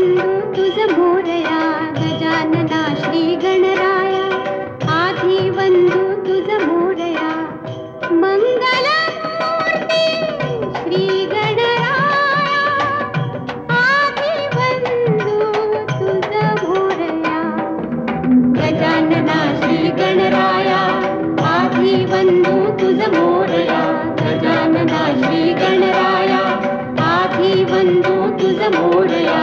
बंधू तुझ मोरया गजानना श्री गणराया आधी बंधू तुझ मोरया मंगल मूर्ती श्री गणराया आधी बंधू तुझ मोरया गजानना श्री गणराया आधी बंधू तुझ मोरया गजानना श्री गणराया आधी बंधू तुझ मोरया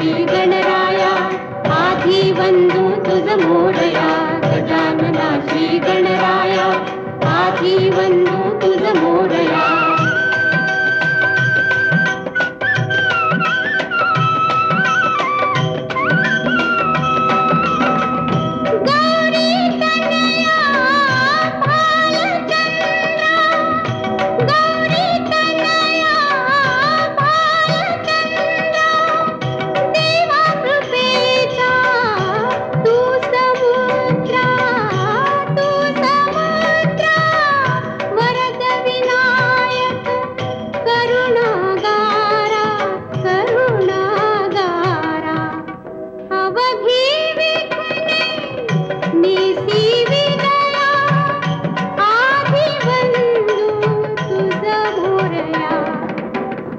श्री गणराया आधी बंधू तुझ मोरया गजानना श्री गणराया आधी बंधू तुझ मोरया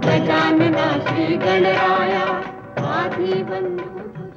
गजानना श्री गणराया आधी बंधू